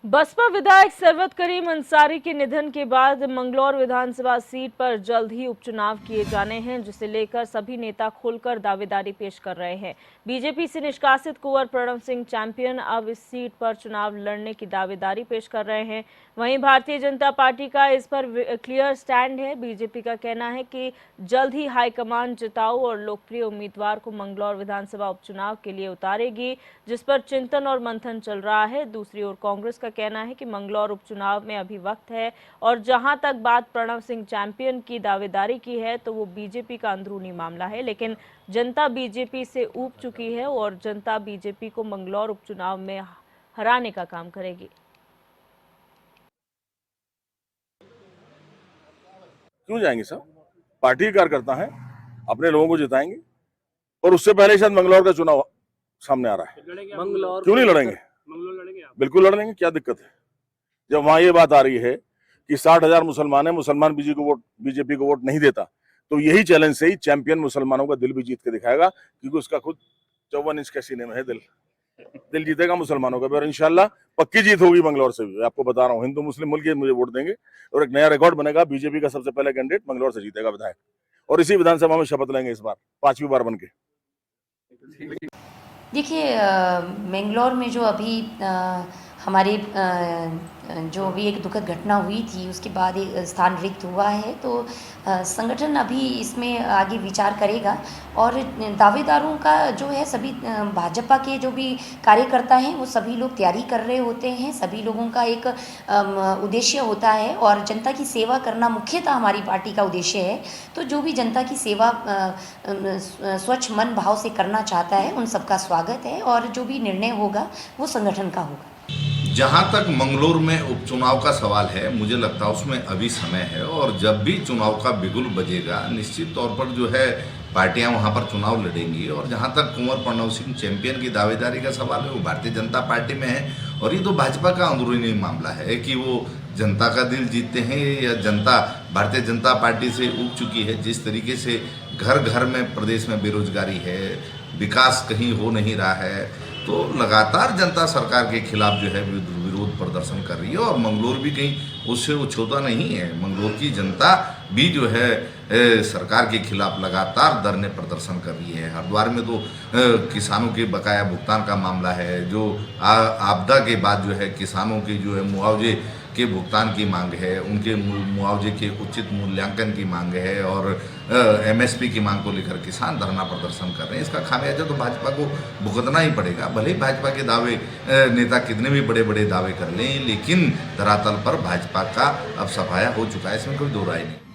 बसपा विधायक सरवत करीम अंसारी के निधन के बाद मंगलौर विधानसभा सीट पर जल्द ही उपचुनाव किए जाने हैं, जिसे लेकर सभी नेता खुलकर दावेदारी पेश कर रहे हैं। बीजेपी से निष्कासित कुंवर प्रणव सिंह चैंपियन अब इस सीट पर चुनाव लड़ने की दावेदारी पेश कर रहे हैं। वहीं भारतीय जनता पार्टी का इस पर क्लियर स्टैंड है। बीजेपी का कहना है कि जल्द ही हाईकमान जिताऊ और लोकप्रिय उम्मीदवार को मंगलौर विधानसभा उपचुनाव के लिए उतारेगी, जिस पर चिंतन और मंथन चल रहा है। दूसरी ओर कांग्रेस का कहना है कि मंगलौर उपचुनाव में अभी वक्त है और जहां तक बात प्रणव सिंह चैंपियन की दावेदारी की है तो वो बीजेपी का अंदरूनी मामला है, लेकिन जनता बीजेपी से ऊब चुकी है और जनता बीजेपी को मंगलौर उपचुनाव में हराने का काम करेगी। क्यों जाएंगे साहब? पार्टी कार्यकर्ता है, अपने लोगों को जिताएंगे। और उससे पहले शायद मंगलौर का चुनाव सामने आ रहा है। क्यों नहीं लड़ेंगे? बिल्कुल लड़ेंगे, क्या दिक्कत है? जब वहां ये बात आ रही है कि 60,000 मुसलमान है, मुसलमान बीजेपी को वोट नहीं देता, तो यही चैलेंज से ही चैंपियन मुसलमानों का दिल भी जीत के दिखाएगा, क्योंकि उसका खुद 54 इंच के सीने में है दिल जीतेगा मुसलमानों का भी। और इंशाल्लाह पक्की जीत होगी मंगलौर से भी। आपको बता रहा हूँ, हिंदू मुस्लिम मुल्क मुझे वोट देंगे और एक नया रिकॉर्ड बनेगा। बीजेपी का सबसे पहला कैंडिडेट मंगलौर से जीतेगा विधायक, और इसी विधानसभा में शपथ लेंगे इस बार 5वीं बार बन के। देखिए, मैंगलोर में जो अभी हमारे जो अभी एक दुखद घटना हुई थी, उसके बाद एक स्थान रिक्त हुआ है, तो संगठन अभी इसमें आगे विचार करेगा। और दावेदारों का जो है, सभी भाजपा के जो भी कार्यकर्ता हैं वो सभी लोग तैयारी कर रहे होते हैं। सभी लोगों का एक उद्देश्य होता है और जनता की सेवा करना मुख्यतः हमारी पार्टी का उद्देश्य है। तो जो भी जनता की सेवा स्वच्छ मन भाव से करना चाहता है, उन सबका स्वागत है और जो भी निर्णय होगा वो संगठन का होगा। जहाँ तक मंगलौर में उपचुनाव का सवाल है, मुझे लगता है उसमें अभी समय है, और जब भी चुनाव का बिगुल बजेगा निश्चित तौर पर जो है पार्टियां वहाँ पर चुनाव लड़ेंगी। और जहाँ तक कुंवर प्रणव सिंह चैंपियन की दावेदारी का सवाल है, वो भारतीय जनता पार्टी में है, और ये तो भाजपा का अंदरूनी मामला है कि वो जनता का दिल जीतते हैं या जनता भारतीय जनता पार्टी से ऊब चुकी है। जिस तरीके से घर घर में प्रदेश में बेरोजगारी है, विकास कहीं हो नहीं रहा है, तो लगातार जनता सरकार के खिलाफ जो है विरोध प्रदर्शन कर रही है, और मंगलौर भी कहीं उससे उछोता नहीं है। मंगलौर की जनता भी जो है सरकार के खिलाफ लगातार धरने प्रदर्शन कर रही है। हरिद्वार में तो किसानों के बकाया भुगतान का मामला है, जो आपदा के बाद जो है किसानों के जो है मुआवजे के भुगतान की मांग है, उनके मुआवजे के उचित मूल्यांकन की मांग है, और एमएसपी की मांग को लेकर किसान धरना प्रदर्शन कर रहे हैं। इसका खामियाजा तो भाजपा को भुगतना ही पड़ेगा। भले ही भाजपा के दावे नेता कितने भी बड़े बड़े दावे कर लें, लेकिन धरातल पर भाजपा का अब सफाया हो चुका है, इसमें कोई दो राय नहीं।